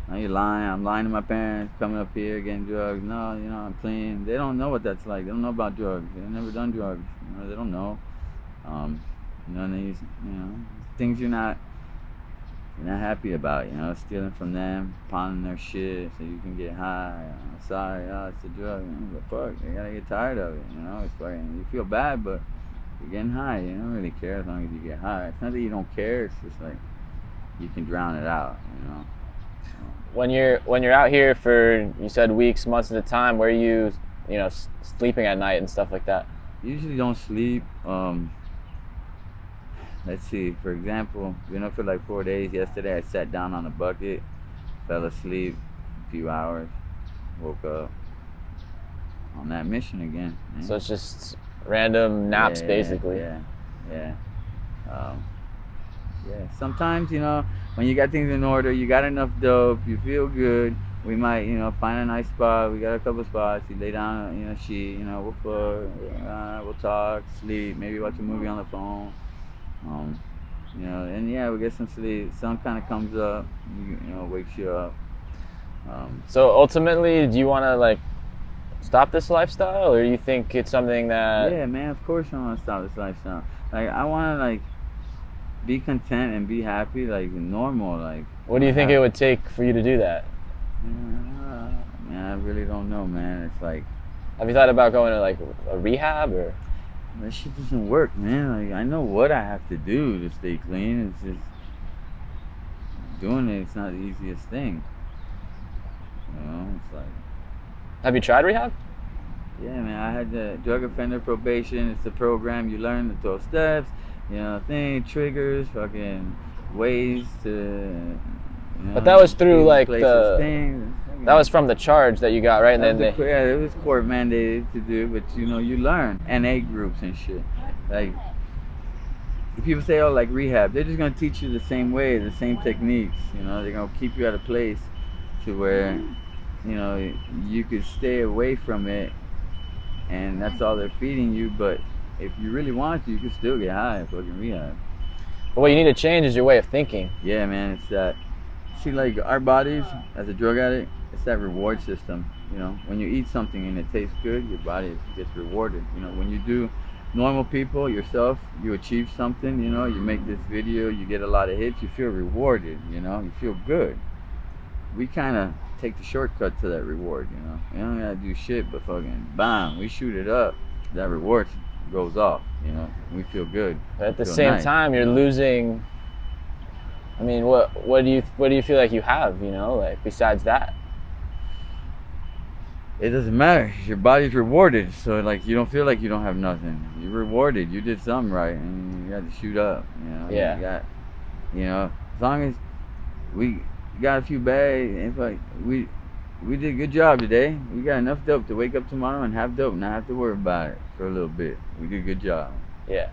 Speaker 1: Now you're lying. I'm lying to my parents, coming up here, getting drugs. No, you know, I'm clean. They don't know what that's like. They don't know about drugs. They've never done drugs. You know, they don't know. You know, these, you know, things you're not not happy about, stealing from them, pawning their shit so you can get high. Sorry, it's a drug. But fuck, you gotta get tired of it. It's fucking, you feel bad, but you're getting high. You don't really care as long as you get high. It's not that you don't care. It's just like you can drown it out.
Speaker 2: When you're out here for, you said, weeks, months at a time, where are you, sleeping at night and stuff like that?
Speaker 1: Usually don't sleep. Let's see, for example, for like 4 days. Yesterday I sat down on a bucket, fell asleep a few hours, woke up on that mission again. Man.
Speaker 2: So it's just random naps, basically.
Speaker 1: Yeah. Sometimes, when you got things in order, you got enough dope, you feel good, we might, find a nice spot. We got a couple spots. You lay down, sheet, we'll fuck, we'll talk, sleep, maybe watch a movie on the phone. And we get some sleep. Sun kind of comes up, wakes you up.
Speaker 2: So ultimately, do you want to like stop this lifestyle, or do you think it's something that?
Speaker 1: Yeah, man. Of course, I want to stop this lifestyle. Like, I want to like be content and be happy, like normal. Like,
Speaker 2: what do you think it would take for you to do that?
Speaker 1: Man, I really don't know, man. It's like,
Speaker 2: have you thought about going to like a rehab or?
Speaker 1: That shit doesn't work, man. Like, I know what I have to do to stay clean. It's just doing it. It's not the easiest thing. It's like.
Speaker 2: Have you tried rehab?
Speaker 1: Yeah, man. I had the drug offender probation. It's a program. You learn the 12 steps. Triggers, fucking ways to.
Speaker 2: But that was through like
Speaker 1: things.
Speaker 2: That was from the charge that you got, right? And then
Speaker 1: it was court mandated to do, but you learn NA groups and shit. Like, if people say, oh, like rehab, they're just gonna teach you the same way, the same techniques. They're gonna keep you at a place to where, you could stay away from it, and that's all they're feeding you. But if you really want to, you can still get high at fucking rehab.
Speaker 2: But what you need to change is your way of thinking.
Speaker 1: Yeah, man, it's that. See, like, our bodies, as a drug addict, it's that reward system. When you eat something and it tastes good, your body gets rewarded. When you do normal people, yourself, you achieve something, you make this video, you get a lot of hits, you feel rewarded, you feel good. We kind of take the shortcut to that reward, We don't gotta do shit, but fucking bam, we shoot it up, that reward goes off, we feel good.
Speaker 2: But at the same time, you're losing. I mean, what do you feel like you have, like besides that?
Speaker 1: It doesn't matter. Your body's rewarded, so like you don't feel like you don't have nothing. You're rewarded. You did something right, and you got to shoot up.
Speaker 2: Yeah.
Speaker 1: You got, as long as we got a few bags, and like we did a good job today. We got enough dope to wake up tomorrow and have dope, not have to worry about it for a little bit. We did a good job.
Speaker 2: Yeah.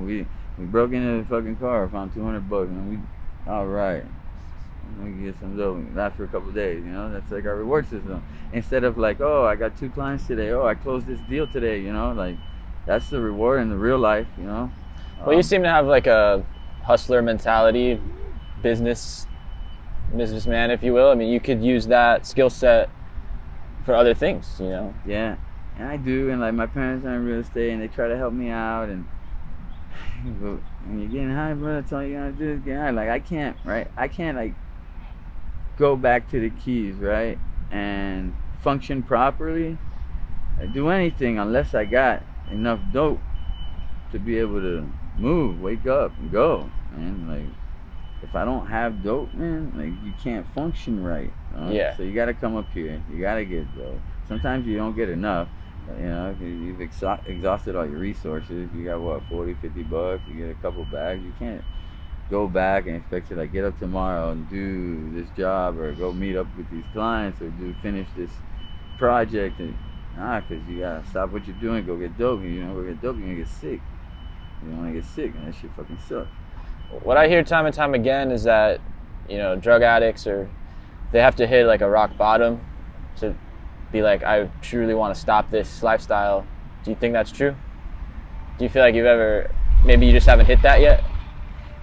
Speaker 1: We broke into the fucking car, found $200, and we. All right, we can get some dope. Last for a couple of days, That's like our reward system. Instead of like, oh, I got 2 clients today. Oh, I closed this deal today. Like, that's the reward in the real life. Well,
Speaker 2: you seem to have like a hustler mentality, businessman, if you will. I mean, you could use that skill set for other things.
Speaker 1: Yeah, and I do. And like, my parents are in real estate, and they try to help me out. And when you're getting high, bro, that's all you gotta do is get high. Like, I can't, right? I can't, like, go back to the keys, right? And function properly, do anything unless I got enough dope to be able to move, wake up, and go. And, like, if I don't have dope, man, like, you can't function right.
Speaker 2: Yeah.
Speaker 1: So you gotta come up here. You gotta get dope. Sometimes you don't get enough. You've exhausted all your resources. You got what, $40, $50, you get a couple bags. You can't go back and expect to like get up tomorrow and do this job or go meet up with these clients or finish this project. And because you gotta stop what you're doing, go get dope. Go get dope, you're gonna get sick. You don't wanna get sick, and that shit fucking sucks.
Speaker 2: What I hear time and time again is that, drug addicts they have to hit like a rock bottom to be like, I truly want to stop this lifestyle. Do you think that's true? Do you feel like maybe you just haven't hit that yet?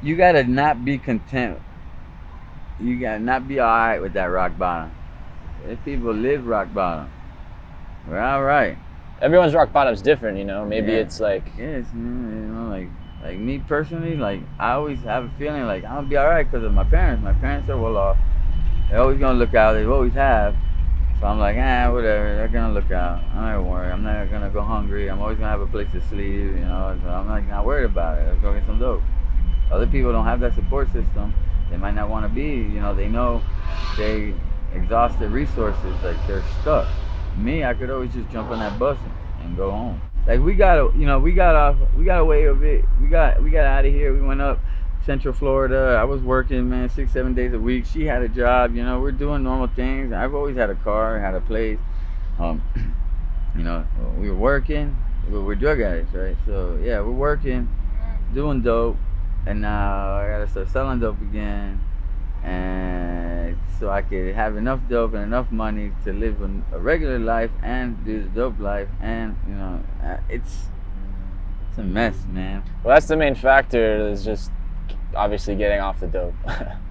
Speaker 1: You gotta not be content. You gotta not be alright with that rock bottom. If people live rock bottom, we're alright.
Speaker 2: Everyone's rock bottom's different, maybe it's like.
Speaker 1: Yes, like Like me personally, like I always have a feeling like I'm gonna be alright because of my parents. My parents are well off. They're always gonna look out. They always have. So I'm like, whatever. They're gonna look out. I'm not gonna worry. I'm not gonna go hungry. I'm always gonna have a place to sleep. You know. So I'm like not worried about it. Let's go get some dope. Other people don't have that support system. They might not want to be. You know. They know they exhaust their resources. Like they're stuck. Me, I could always just jump on that bus and go home. Like we got away of it. We got out of here. We went up Central Florida. I was working, man, 6-7 days a week. She had a job. You know, we're doing normal things. I've always had a car, had a place. You know, we were working. We're drug addicts, right? So yeah, we're working, doing dope, and now I gotta start selling dope again, and so I could have enough dope and enough money to live a regular life and do the dope life. And you know, it's a mess, man.
Speaker 2: Well, that's the main factor, is just obviously getting off the dope.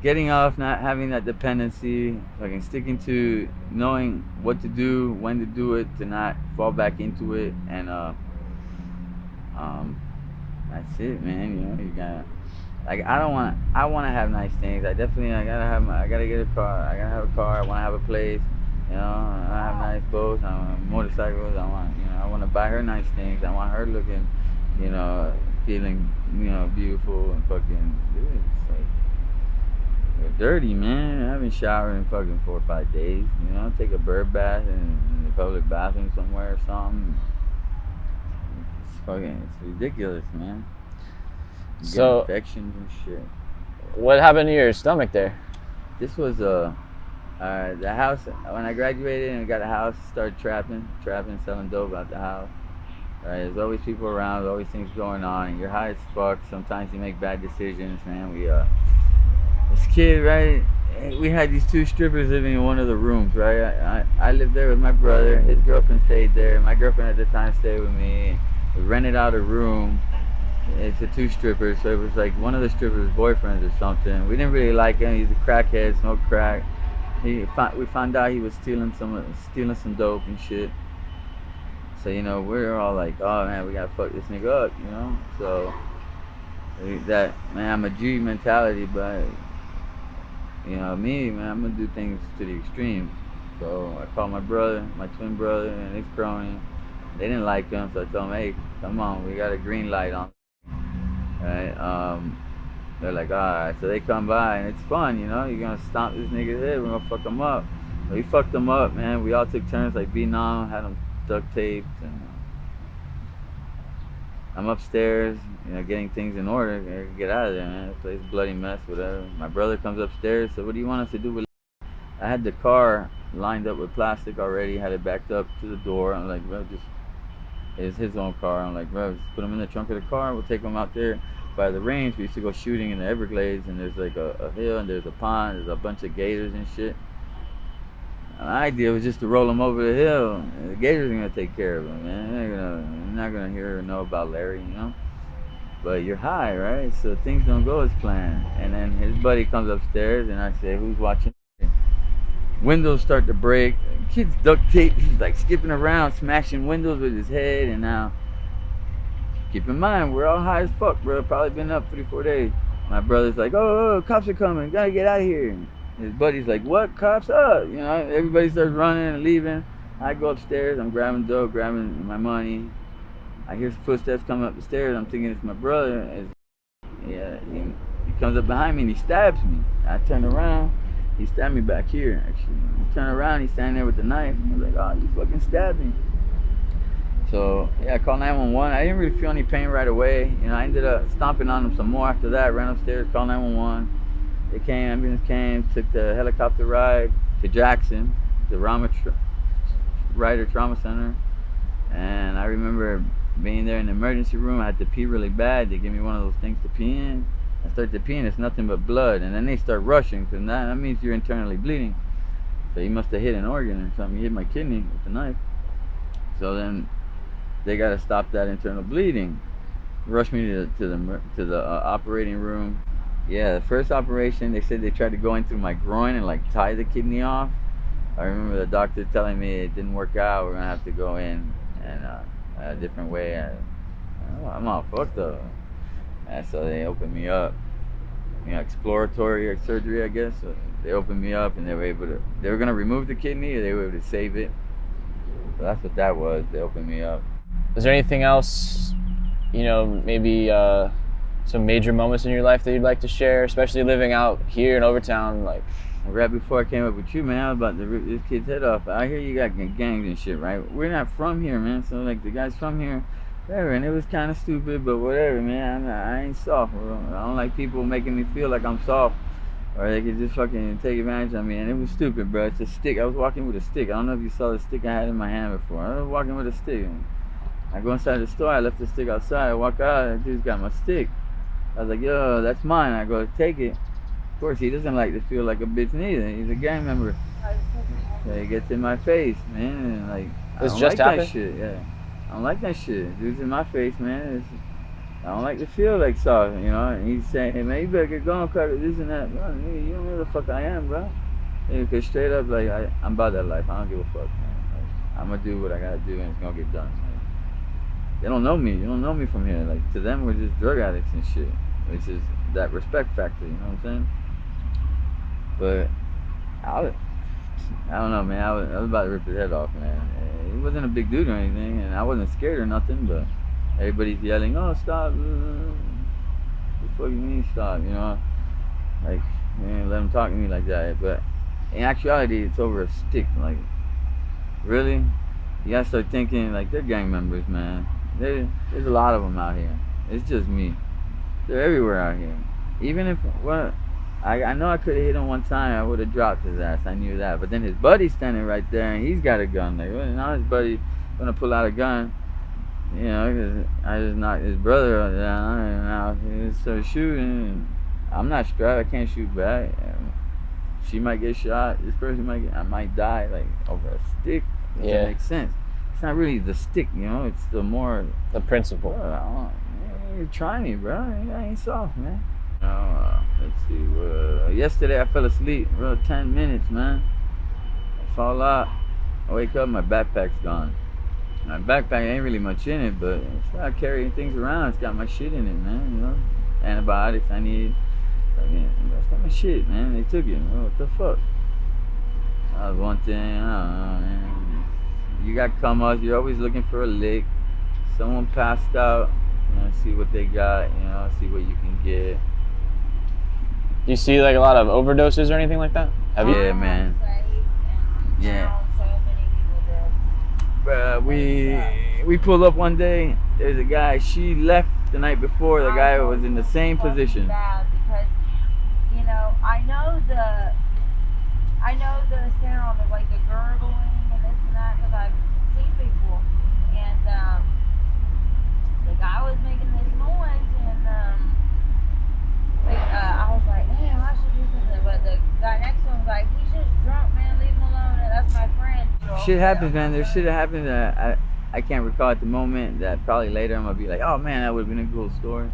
Speaker 1: Getting off, not having that dependency, fucking sticking to knowing what to do, when to do it, to not fall back into it, and that's it, man. You know, you gotta, like, I want to have nice things. I gotta get a car. I gotta have a car. I want to have a place. You know, I have nice boats. I want motorcycles. I want to buy her nice things. I want her looking, you know, feeling, you know, beautiful and fucking, dude, it's like, we're dirty, man. I haven't showered in fucking 4 or 5 days. You know, take a bird bath in the public bathroom somewhere or something. It's ridiculous, man. You
Speaker 2: So,
Speaker 1: get infections and shit.
Speaker 2: what happened to your stomach there?
Speaker 1: This was the house when I graduated and got a house. Started trapping, selling dope out the house. Right, there's always people around, there's always things going on, and you're high as fuck. Sometimes you make bad decisions, man. This kid, right? We had these 2 strippers living in one of the rooms, right? I lived there with my brother. His girlfriend stayed there. My girlfriend at the time stayed with me. We rented out a room. It's a 2 strippers, so it was like one of the strippers' boyfriends or something. We didn't really like him. He's a crackhead, smoked crack. We found out he was stealing some dope and shit. So, you know, we're all like, oh man, we gotta fuck this nigga up, you know? So, that, man, I'm a G mentality, but, you know, me, man, I'm gonna do things to the extreme. So, I called my brother, my twin brother, and his crony. They didn't like him, so I told him, hey, come on, we got a green light on. Right? They're like, alright, so they come by, and it's fun, you know? You're gonna stomp this nigga's head, we're gonna fuck him up. So we fucked him up, man. We all took turns, like, beating on him, had him duct taped, and I'm upstairs, you know, getting things in order. Get out of there, man. This place is a bloody mess, whatever. My brother comes upstairs, so what do you want us to do with it? I had the car lined up with plastic already, had it backed up to the door. I'm like, bro, it's his own car. I'm like, bro, just put him in the trunk of the car. We'll take him out there by the range. We used to go shooting in the Everglades, and there's like a hill, and there's a pond, there's a bunch of gators and shit. My idea was just to roll him over the hill. The gators are gonna take care of him, man. They're not gonna hear or know about Larry, you know. But you're high, right? So things don't go as planned. And then his buddy comes upstairs, and I say, "Who's watching?" Windows start to break. Kid's duct tape. He's like skipping around, smashing windows with his head. And now, keep in mind, we're all high as fuck, bro. Probably been up 3-4 days. My brother's like, "Oh, cops are coming. Gotta get out of here." His buddy's like, "What? Cops up?" You know, everybody starts running and leaving. I go upstairs, I'm grabbing dope, grabbing my money. I hear footsteps coming up the stairs. I'm thinking it's my brother. He comes up behind me and he stabs me. I turn around, he stabbed me back here, actually. I turn around, he's standing there with the knife. I was like, "Oh, you fucking stabbed me." So, yeah, I called 911. I didn't really feel any pain right away. You know, I ended up stomping on him some more after that, ran upstairs, called 911. They came, ambulance came, took the helicopter ride to Jackson, the Ryder Trauma Center. And I remember being there in the emergency room. I had to pee really bad. They gave me one of those things to pee in. I start to pee and it's nothing but blood. And then they start rushing, because that means you're internally bleeding. So he must have hit an organ or something. He hit my kidney with the knife. So then they got to stop that internal bleeding. Rushed me to the operating room. Yeah, the first operation, they said they tried to go in through my groin and like tie the kidney off. I remember the doctor telling me it didn't work out. We're gonna have to go in and a different way. I'm all fucked up. And so they opened me up, exploratory surgery, I guess. So they opened me up and they were gonna remove the kidney or they were able to save it. So that's what that was. They opened me up.
Speaker 2: Is there anything else, maybe some major moments in your life that you'd like to share, especially living out here in Overtown? Like,
Speaker 1: right before I came up with you, man, I was about to rip this kid's head off. I hear you got gangs and shit, right? We're not from here, man. So like the guys from here, whatever. And it was kind of stupid, but whatever, man. I ain't soft. I don't like people making me feel like I'm soft, or they could just fucking take advantage of me. And it was stupid, bro. It's a stick. I was walking with a stick. I don't know if you saw the stick I had in my hand before. I was walking with a stick. I go inside the store. I left the stick outside. I walk out. And the dude's got my stick. I was like, yo, that's mine. I go to take it. Of course, he doesn't like to feel like a bitch neither. He's a gang member. So he gets in my face, man. And like, I
Speaker 2: this
Speaker 1: don't
Speaker 2: just
Speaker 1: like
Speaker 2: happened?
Speaker 1: that shit. Yeah, I don't like that shit. Dude's in my face, man. I don't like to feel like soft, And he's saying, hey, man, you better get going, cause this and that. Bro, you don't know the fuck I am, bro. Because straight up, like, I'm about that life. I don't give a fuck, man. Like, I'm gonna do what I gotta do, and it's gonna get done. Like, they don't know me. You don't know me from here. Like, to them, we're just drug addicts and shit. It's just that respect factor. You know what I'm saying? But I don't know, man. I was about to rip his head off, man. He wasn't a big dude or anything, and I wasn't scared or nothing. But everybody's yelling, "Oh, stop!" What the fuck you mean stop? Like, man, let him talk to me like that. But in actuality, it's over a stick. Like, really, you gotta start thinking like they're gang members, man. There's a lot of them out here. It's just me. They're everywhere out here. Even if I know I could have hit him one time, I would have dropped his ass. I knew that. But then his buddy's standing right there, and he's got a gun. Like, well, now his buddy gonna pull out a gun, because I just knocked his brother down, and now he started shooting. And I'm not strapped. I can't shoot back. She might get shot. This person I might die, like over a stick. That makes sense. It's not really the stick, It's the more
Speaker 2: the principle.
Speaker 1: Bro, try me, bro. I ain't soft, man. Let's see. Yesterday I fell asleep. 10 minutes, man. I fall out. I wake up, my backpack's gone. My backpack ain't really much in it, but it's not carrying things around. It's got my shit in it, man. Antibiotics I need. That's got my shit, man. They took it. What the fuck? That was one thing. I don't know, man. You got come up. You're always looking for a lick. Someone passed out. See what they got. See what you can get.
Speaker 2: Do you see like a lot of overdoses or anything like that?
Speaker 1: Yeah, man. Yeah. But we pulled up one day. There's a guy. She left the night before. The guy was in the same position.
Speaker 3: Bad because I know the sound of like the gurgling and this and that because I've seen people, and the guy was making this noise, and I was like, damn, I should do something. But the guy next to him was like, he's just drunk, man, leave him alone. And that's my friend.
Speaker 1: Shit happens, man. There's shit that happens that I can't recall at the moment. That probably later I'm gonna be like, oh man, that would have been a cool story.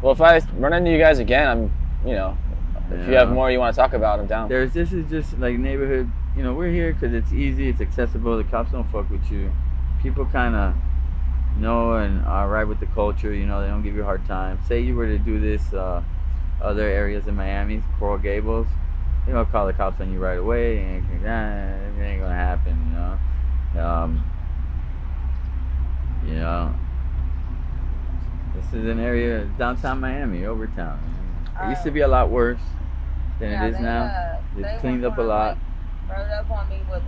Speaker 2: Well, if I run into you guys again, if you have more you want to talk about, I'm down.
Speaker 1: This is just like neighborhood. We're here because it's easy, it's accessible. The cops don't fuck with you. People kind of know and are right with the culture. They don't give you a hard time. Say you were to do this other areas in Miami, Coral Gables, call the cops on you right away, and it ain't gonna happen. This is an area, downtown Miami, Overtown. It used to be a lot worse than it is now. It's cleaned up a lot.
Speaker 3: Rode up on me with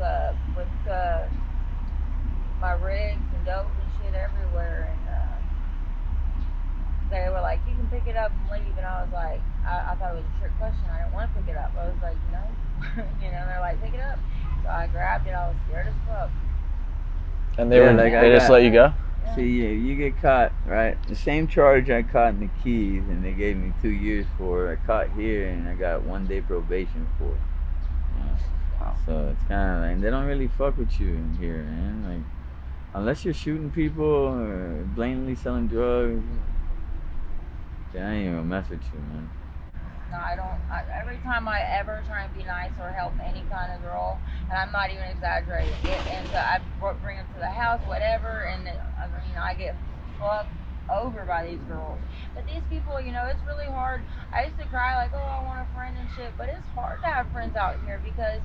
Speaker 3: my rigs and dope and shit everywhere, and they were like, "You can pick it up and leave," and I was like, I thought it was a trick question. I didn't want to pick it up. I was like, no, they're like, "Pick it up." So I grabbed it. I was scared as fuck.
Speaker 2: And they just let you go?
Speaker 1: See, you get caught, right? The same charge I caught in the Keys, and they gave me 2 years for. I caught here, and I got 1 day probation for. Wow. So it's kind of like they don't really fuck with you in here, man. Like, unless you're shooting people or blatantly selling drugs, they ain't even gonna mess with you, man.
Speaker 3: No, I don't. Every time I ever try and be nice or help any kind of girl, and I'm not even exaggerating, I bring them to the house, whatever, and I get fucked over by these girls. But these people, you know, it's really hard. I used to cry like, oh, I want a friend and shit, but it's hard to have friends out here because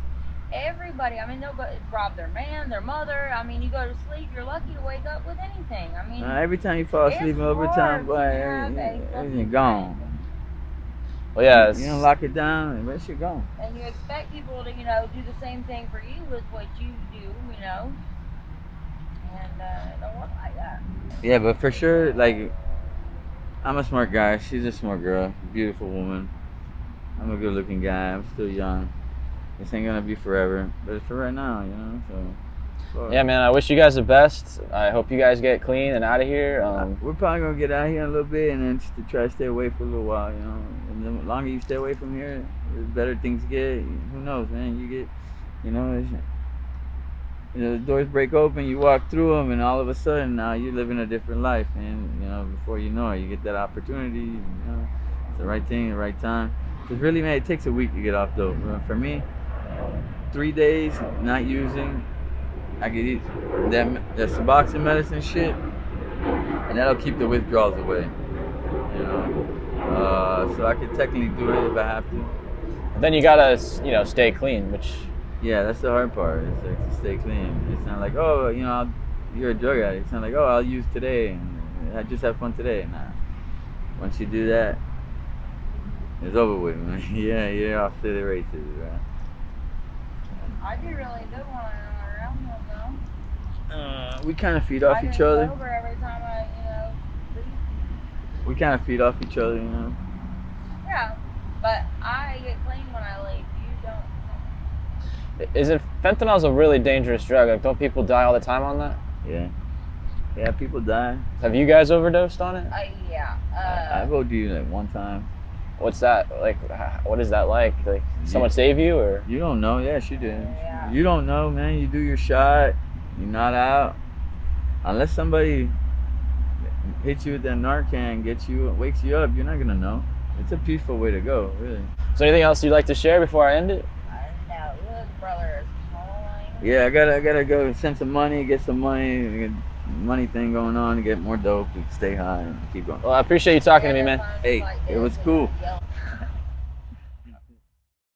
Speaker 3: everybody, I mean, they'll go rob their man, their mother. I mean, you go to sleep, you're lucky to wake up with anything. I mean,
Speaker 1: Every time you fall asleep in Overtown, boy, everything gone.
Speaker 2: Well, yeah,
Speaker 1: You don't lock it down, and that shit gone.
Speaker 3: and you expect people to, you know, do the same thing for you with what you do, you know, and it don't work like that.
Speaker 1: Yeah, but for sure, like, I'm a smart guy. She's a smart girl, beautiful woman. I'm a good-looking guy. I'm still young. This ain't gonna be forever, but it's for right now, you know. So.
Speaker 2: yeah, man. I wish you guys the best. I hope you guys get clean and out of here.
Speaker 1: We're probably gonna get out here in a little bit, and then just to try to stay away for a little while, you know. And the longer you stay away from here, the better things get. Who knows, man? You get, you know, the doors break open, you walk through them, and all of a sudden now you're living a different life, and you know, before you know it, you get that opportunity. You know, it's the right thing, the right time. Because really, man, it takes a week to get off dope. For me, 3 days not using, I could eat that Suboxone medicine shit, and that'll keep the withdrawals away. You know, so I could technically do it if I have to.
Speaker 2: Then you gotta, you know, stay clean, which.
Speaker 1: Yeah, that's the hard part. It's like to stay clean. It's not like, oh, you know, you're a drug addict. It's not like, oh, I'll use today and I just have fun today. Nah. Once you do that, it's over with, man. Yeah, you're off to the races, right?
Speaker 3: I do really good when I'm around them, though.
Speaker 1: We kind of feed off
Speaker 3: I
Speaker 1: each
Speaker 3: get
Speaker 1: other.
Speaker 3: sober every time I, you know, leave.
Speaker 1: We kind of feed off each other, you know.
Speaker 3: Yeah, but I get clean when I leave. You don't.
Speaker 2: Is it fentanyl's a really dangerous drug? Like, don't people die all the time on that?
Speaker 1: Yeah. Yeah, people die.
Speaker 2: Have you guys overdosed on it?
Speaker 3: Yeah.
Speaker 1: I've OD'd like one time.
Speaker 2: What's that like? What is that like? Like, someone save you or?
Speaker 1: You don't know. Yeah, she did.
Speaker 3: Yeah.
Speaker 1: You don't know, man. You do your shot. You're not out. Unless somebody hits you with that Narcan, wakes you up, you're not gonna know. It's a peaceful way to go, really.
Speaker 2: Is there anything else you'd like to share before I end it?
Speaker 3: No, look, brother, it's calling.
Speaker 1: Yeah, I gotta go send some money, get some money, money thing going on, to get more dope, to stay high, and keep going.
Speaker 2: Well, I appreciate you talking to me, man.
Speaker 1: Hey, it was cool.